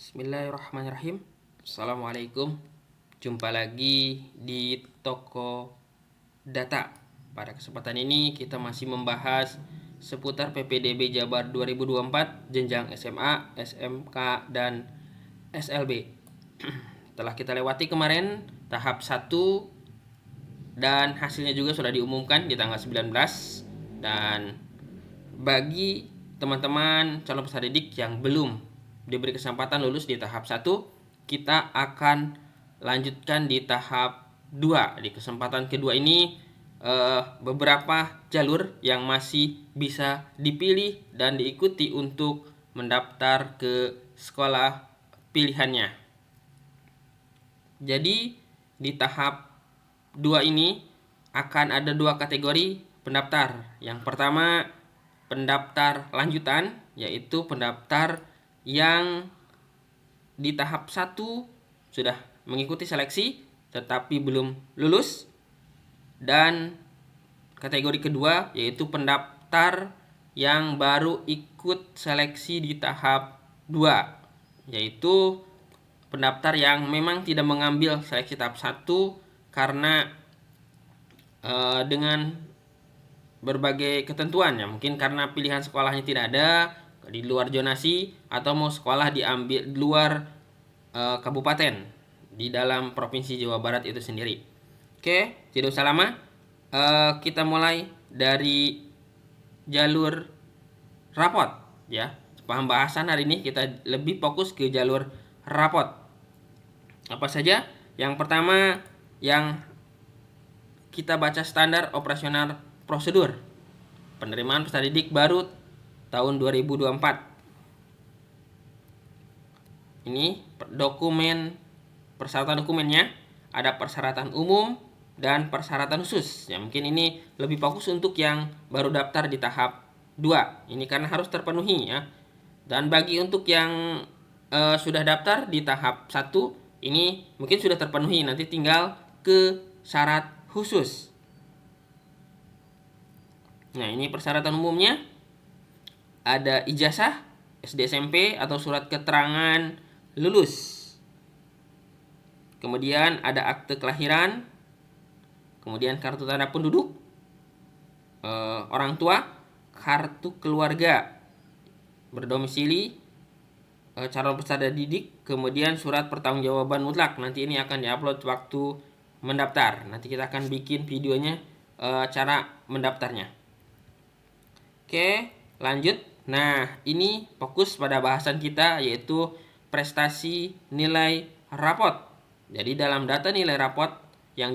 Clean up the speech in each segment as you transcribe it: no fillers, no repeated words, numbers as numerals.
Bismillahirrahmanirrahim. Assalamualaikum. Jumpa lagi di Toko Data. Pada kesempatan ini kita masih membahas seputar PPDB Jabar 2024 jenjang SMA, SMK, dan SLB. Telah kita lewati kemarin tahap 1 dan hasilnya juga sudah diumumkan di tanggal 19. Dan bagi teman-teman calon peserta didik yang belum diberi kesempatan lulus di tahap 1, kita akan lanjutkan di tahap 2. Di kesempatan kedua ini beberapa jalur yang masih bisa dipilih dan diikuti untuk mendaftar ke sekolah pilihannya. Jadi di tahap 2 ini akan ada 2 kategori pendaftar. Yang pertama, pendaftar lanjutan, yaitu pendaftar yang di tahap 1 sudah mengikuti seleksi tetapi belum lulus. Dan kategori kedua yaitu pendaftar yang baru ikut seleksi di tahap 2, yaitu pendaftar yang memang tidak mengambil seleksi tahap 1 karena dengan berbagai ketentuan, ya mungkin karena pilihan sekolahnya tidak ada di luar zonasi atau mau sekolah diambil di luar kabupaten di dalam provinsi Jawa Barat itu sendiri. Oke, tidak usah lama, kita mulai dari jalur rapot ya. Pembahasan hari ini kita lebih fokus ke jalur rapot. Apa saja? Yang pertama, yang kita baca standar operasional prosedur penerimaan peserta didik baru tahun 2024. Ini dokumen, persyaratan dokumennya, ada persyaratan umum dan persyaratan khusus. Ya, mungkin ini lebih fokus untuk yang baru daftar di tahap 2. Ini karena harus terpenuhi ya. Dan bagi untuk yang sudah daftar di tahap 1, ini mungkin sudah terpenuhi, nanti tinggal ke syarat khusus. Nah, ini persyaratan umumnya. Ada ijazah SD SMP atau surat keterangan lulus. Kemudian ada akte kelahiran. Kemudian kartu tanda penduduk orang tua, kartu keluarga berdomisili calon peserta didik, kemudian surat pertanggungjawaban mutlak. Nanti ini akan diupload waktu mendaftar. Nanti kita akan bikin videonya cara mendaftarnya. Oke, lanjut. Nah, ini fokus pada bahasan kita yaitu prestasi nilai rapot. Jadi dalam data nilai rapot yang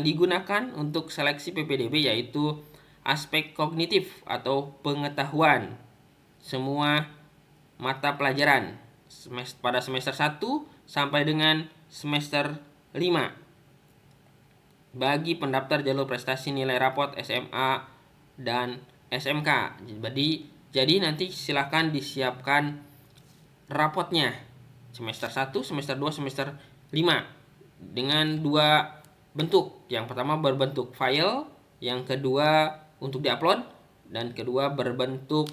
digunakan untuk seleksi PPDB yaitu aspek kognitif atau pengetahuan semua mata pelajaran pada semester 1 sampai dengan semester 5 bagi pendaftar jalur prestasi nilai rapot SMA dan SMK. Jadi nanti silakan disiapkan rapotnya semester 1, semester 2, semester 5 dengan 2 bentuk. Yang pertama berbentuk file, yang kedua untuk diupload, dan kedua berbentuk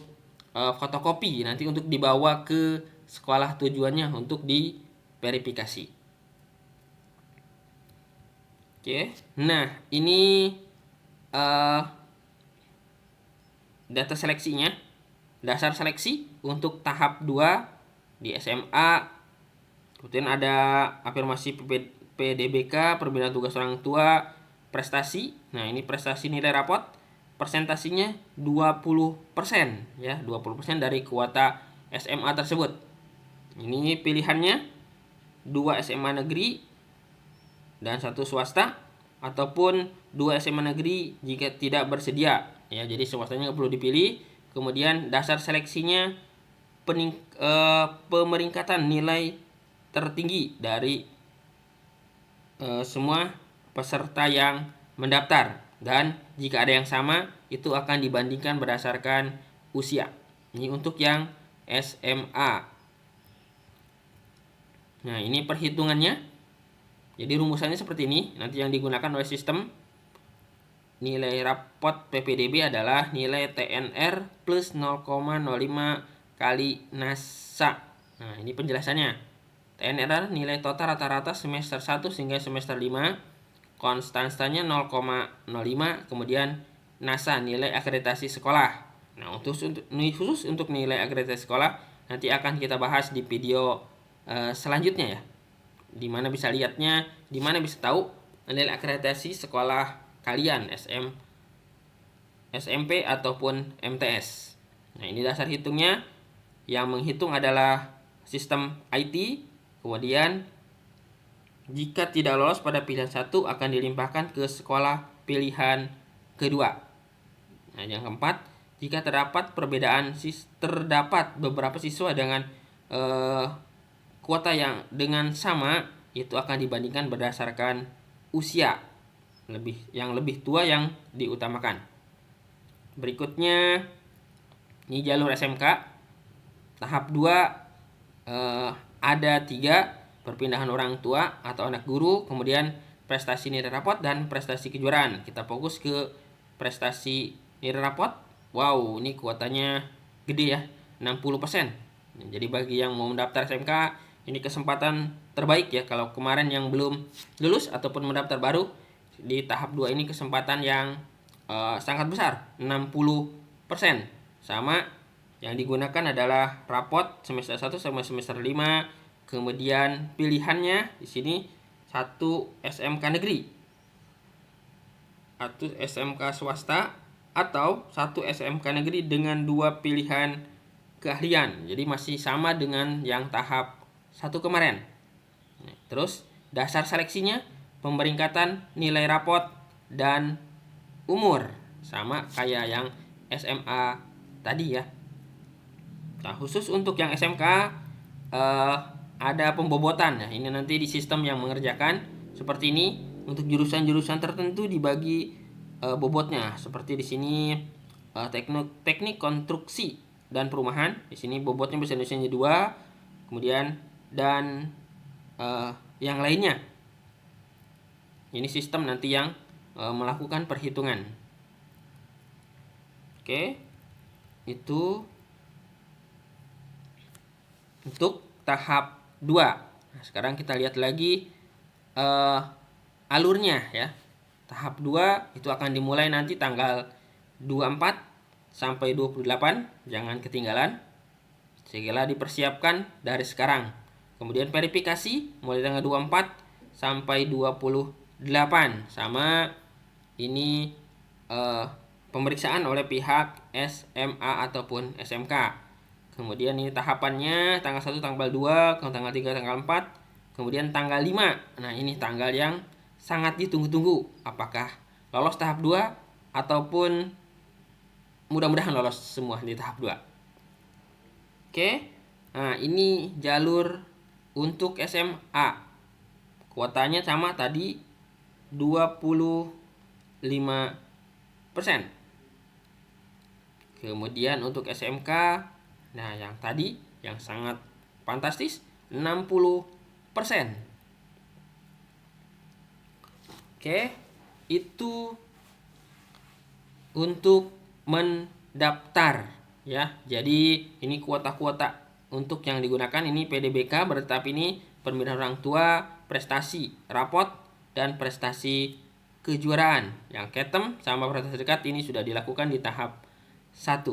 fotokopi nanti untuk dibawa ke sekolah tujuannya untuk diverifikasi. Oke. Nah, ini data seleksinya. Dasar seleksi untuk tahap 2 di SMA. Kemudian ada afirmasi PDBK, perbedaan tugas orang tua, prestasi. Nah, ini prestasi nilai rapot. Persentasinya 20% ya, 20% dari kuota SMA tersebut. Ini pilihannya 2 SMA negeri dan 1 swasta ataupun 2 SMA negeri jika tidak bersedia ya. Jadi swastanya nggak perlu dipilih. Kemudian dasar seleksinya pemeringkatan nilai tertinggi dari semua peserta yang mendaftar, dan jika ada yang sama itu akan dibandingkan berdasarkan usia. Ini untuk yang SMA. Nah, ini perhitungannya. Jadi rumusannya seperti ini. Nanti yang digunakan oleh sistem nilai rapot PPDB adalah nilai TNR plus 0,05 kali NASA Nah, ini penjelasannya. TNR nilai total rata-rata semester 1 hingga semester 5, konstantanya 0,05, kemudian NASA nilai akreditasi sekolah. Nah, khusus untuk nilai akreditasi sekolah nanti akan kita bahas di video selanjutnya ya. Di mana bisa lihatnya, di mana bisa tahu nilai akreditasi sekolah kalian SMP ataupun MTS. Nah, ini dasar hitungnya. Yang menghitung adalah sistem IT. Kemudian jika tidak lolos pada pilihan 1 akan dilimpahkan ke sekolah pilihan kedua. Nah, yang keempat, jika terdapat beberapa siswa dengan kuota yang dengan sama, itu akan dibandingkan berdasarkan usia. Yang lebih tua yang diutamakan. Berikutnya, ini jalur SMK. Tahap 2 ada 3, perpindahan orang tua atau anak guru, kemudian prestasi nilai rapot, dan prestasi kejuaraan. Kita fokus ke prestasi nilai rapot. Wow, ini kuotanya gede ya, 60%. Jadi bagi yang mau mendaftar SMK, ini kesempatan terbaik ya. Kalau kemarin yang belum lulus ataupun mendaftar baru, di tahap 2 ini kesempatan yang sangat besar, 60%. Sama yang digunakan adalah rapot semester 1 sampai semester 5. Kemudian pilihannya di sini 1 SMK negeri, 1 SMK swasta, atau 1 SMK negeri dengan 2 pilihan keahlian. Jadi masih sama dengan yang tahap 1 kemarin. Terus dasar seleksinya pemeringkatan nilai rapot dan umur, sama kayak yang SMA tadi ya. Nah, khusus untuk yang SMK ada pembobotan ya. Ini nanti di sistem yang mengerjakan seperti ini. Untuk jurusan-jurusan tertentu dibagi bobotnya. Seperti di sini teknik konstruksi dan perumahan. Di sini bobotnya bahasa Indonesianya 2. Kemudian dan yang lainnya. Ini sistem nanti yang melakukan perhitungan. Oke. Itu untuk tahap 2. Nah, sekarang kita lihat lagi alurnya ya. Tahap 2 itu akan dimulai nanti tanggal 24 sampai 28. Jangan ketinggalan. Segera dipersiapkan dari sekarang. Kemudian verifikasi mulai tanggal 24 sampai 28. Sama ini pemeriksaan oleh pihak SMA ataupun SMK. Kemudian ini tahapannya tanggal 1, tanggal 2, tanggal 3, tanggal 4, kemudian tanggal 5. Nah, ini tanggal yang sangat ditunggu-tunggu. Apakah lolos tahap 2 ataupun mudah-mudahan lolos semua di tahap 2. Oke. Nah, ini jalur untuk SMA. Kuotanya sama tadi 25%. Kemudian untuk SMK, nah yang tadi yang sangat fantastis 60%. Oke, itu untuk mendaftar ya. Jadi ini kuota-kuota untuk yang digunakan ini PDBK, berarti ini pemilihan orang tua, prestasi rapot, dan prestasi kejuaraan. Yang ketem sama prestasi dekat ini sudah dilakukan di tahap 1.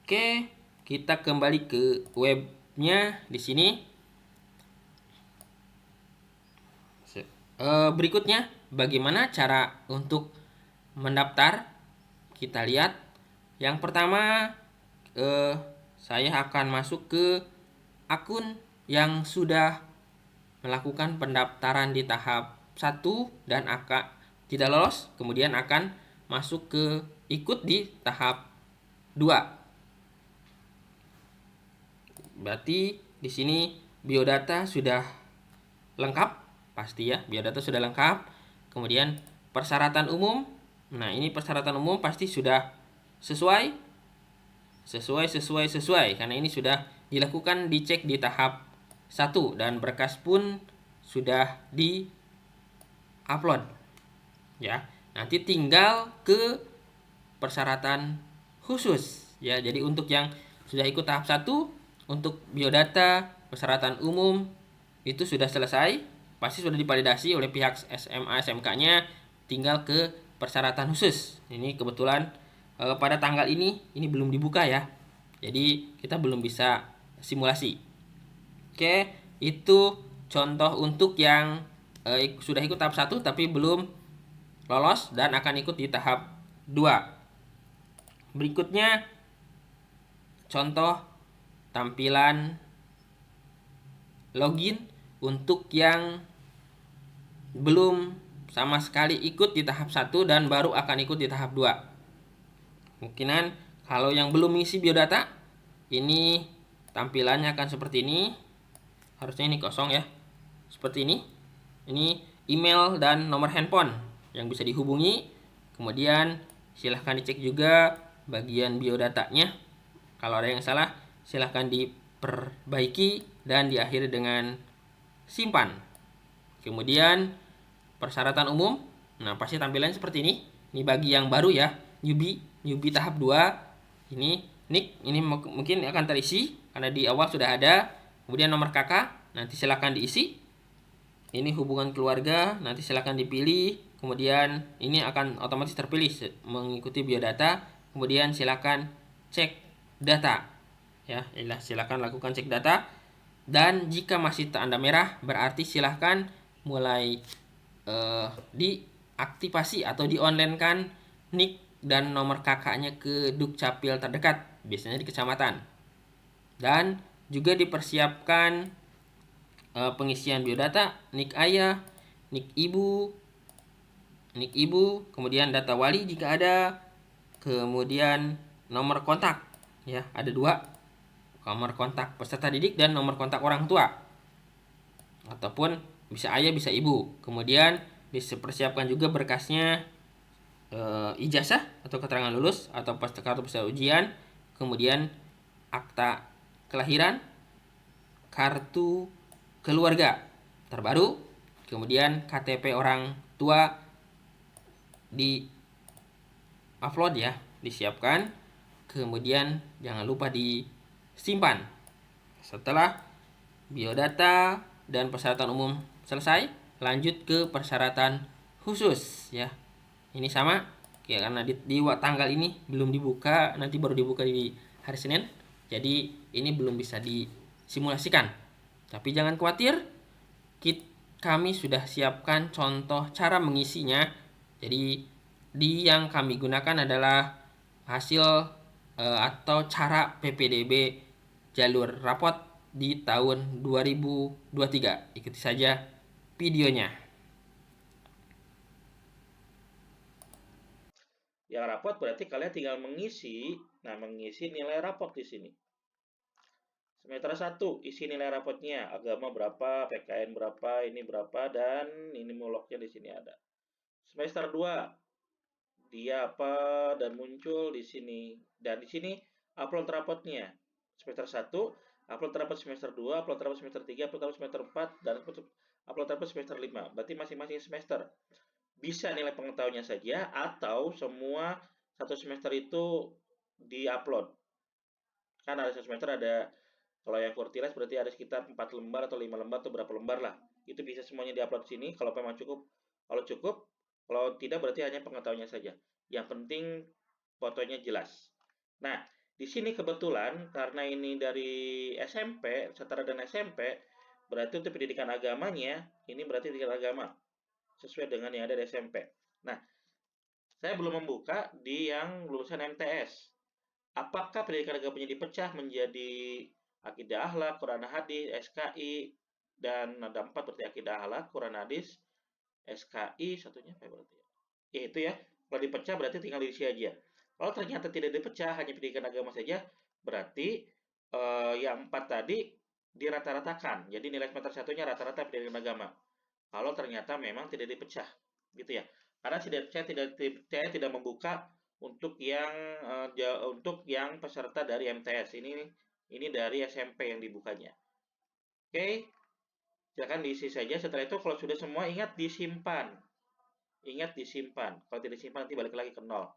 Oke, kita kembali ke webnya di sini. Berikutnya, bagaimana cara untuk mendaftar? Kita lihat. Yang pertama, saya akan masuk ke akun yang sudah melakukan pendaftaran di tahap 1 dan akan tidak lolos, kemudian akan masuk ke ikut di tahap 2. Berarti di sini biodata sudah lengkap. Pasti ya, biodata sudah lengkap. Kemudian persyaratan umum. Nah, ini persyaratan umum pasti sudah sesuai karena ini sudah dilakukan, dicek di tahap 1 dan berkas pun sudah di-upload. Ya, nanti tinggal ke persyaratan khusus ya. Jadi untuk yang sudah ikut tahap 1 untuk biodata, persyaratan umum itu sudah selesai, pasti sudah divalidasi oleh pihak SMA SMK-nya, tinggal ke persyaratan khusus. Ini kebetulan pada tanggal ini belum dibuka ya. Jadi kita belum bisa simulasi. Oke, itu contoh untuk yang sudah ikut tahap 1 tapi belum lolos dan akan ikut di tahap 2. Berikutnya contoh tampilan login untuk yang belum sama sekali ikut di tahap 1 dan baru akan ikut di tahap 2. Mungkinan kalau yang belum mengisi biodata, ini tampilannya akan seperti ini. Harusnya ini kosong ya. Seperti ini. Ini email dan nomor handphone yang bisa dihubungi. Kemudian silahkan dicek juga bagian biodatanya. Kalau ada yang salah, silahkan diperbaiki dan diakhiri dengan simpan. Kemudian persyaratan umum. Nah, pasti tampilannya seperti ini. Ini bagi yang baru ya, newbie tahap 2. Ini nick, ini mungkin akan terisi karena di awal sudah ada. Kemudian nomor kakak, nanti silahkan diisi. Ini hubungan keluarga, nanti silahkan dipilih. Kemudian ini akan otomatis terpilih mengikuti biodata. Kemudian silahkan cek data. Ya, silahkan lakukan cek data. Dan jika masih tanda merah, berarti silahkan mulai diaktifasi atau di-online-kan nick dan nomor kakaknya ke Dukcapil terdekat, biasanya di kecamatan. Dan juga dipersiapkan pengisian biodata, nick ayah, nick ibu, kemudian data wali jika ada, kemudian nomor kontak. Ya, ada 2, nomor kontak peserta didik dan nomor kontak orang tua. Ataupun bisa ayah, bisa ibu. Kemudian dipersiapkan juga berkasnya ijazah atau keterangan lulus atau kartu peserta ujian, kemudian akta kelahiran, kartu keluarga terbaru, kemudian KTP orang tua di upload ya, disiapkan, kemudian jangan lupa disimpan. Setelah biodata dan persyaratan umum selesai, lanjut ke persyaratan khusus ya. Ini sama ya, karena di tanggal ini belum dibuka, nanti baru dibuka di hari Senin. Jadi ini belum bisa disimulasikan. Tapi jangan khawatir, kami sudah siapkan contoh cara mengisinya. Jadi yang kami gunakan adalah hasil atau cara PPDB jalur rapot di tahun 2023. Ikuti saja videonya. Yang rapot berarti kalian tinggal mengisi, mengisi nilai rapot di sini. Semester 1, isi nilai rapotnya, agama berapa, PKN berapa, ini berapa, dan ini muloknya di sini ada. Semester 2, dia apa dan muncul di sini. Dan di sini upload rapotnya. Semester 1, upload rapot semester 2, upload rapot semester 3, upload rapot semester 4, dan upload rapot semester 5. Berarti masing-masing semester. Bisa nilai pengetahuannya saja atau semua satu semester itu di-upload. Kan ada satu semester ada, kalau yang Kurtilas berarti ada sekitar 4 lembar atau 5 lembar atau berapa lembar lah. Itu bisa semuanya di-upload sini kalau memang cukup. Kalau cukup, kalau tidak berarti hanya pengetahuannya saja. Yang penting fotonya jelas. Nah, di sini kebetulan karena ini dari SMP, setara dan SMP, berarti untuk pendidikan agamanya, ini berarti pendidikan agama sesuai dengan yang ada di SMP. Nah, saya belum membuka di yang lulusan MTS. Apakah pendidikan agamanya dipecah menjadi akidah akhlak, Quran hadis, SKI, dan ada 4 berarti akidah akhlak, Quran hadis, SKI, satunya apa berarti ya? Ya itu ya. Kalau dipecah berarti tinggal diisi aja. Kalau ternyata tidak dipecah, hanya pendidikan agama saja, berarti yang 4 tadi dirata-ratakan. Jadi nilai semester satunya rata-rata pendidikan agama. Kalau ternyata memang tidak dipecah, gitu ya. Karena saya tidak membuka untuk yang peserta dari MTS. Ini dari SMP yang dibukanya. Oke, silakan diisi saja. Setelah itu kalau sudah semua ingat disimpan. Ingat disimpan. Kalau tidak disimpan nanti balik lagi ke nol.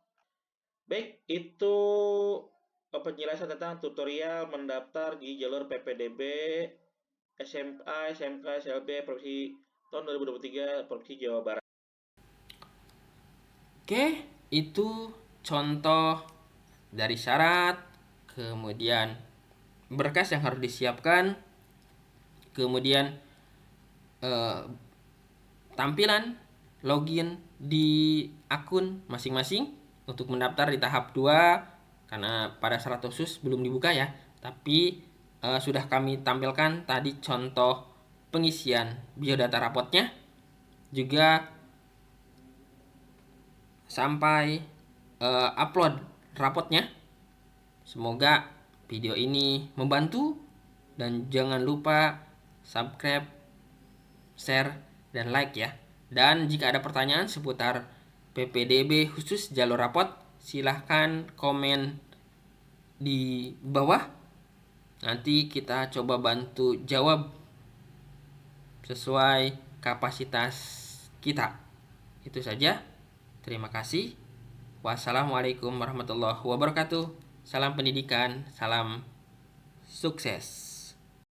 Baik, itu penjelasan tentang tutorial mendaftar di jalur PPDB SMA, SMK, SLB Provinsi tahun 2023 Provinsi Jawa Barat. Oke, itu contoh dari syarat, kemudian berkas yang harus disiapkan, kemudian eh, tampilan login di akun masing-masing untuk mendaftar di tahap 2 karena pada syarat khusus belum dibuka ya. Tapi sudah kami tampilkan tadi contoh pengisian biodata rapotnya juga sampai upload rapotnya. Semoga video ini membantu dan jangan lupa subscribe, share, dan like ya. Dan jika ada pertanyaan seputar PPDB khusus jalur rapot, silahkan komen di bawah. Nanti kita coba bantu jawab sesuai kapasitas kita. Itu saja. Terima kasih. Wassalamualaikum warahmatullahi wabarakatuh. Salam pendidikan, salam sukses.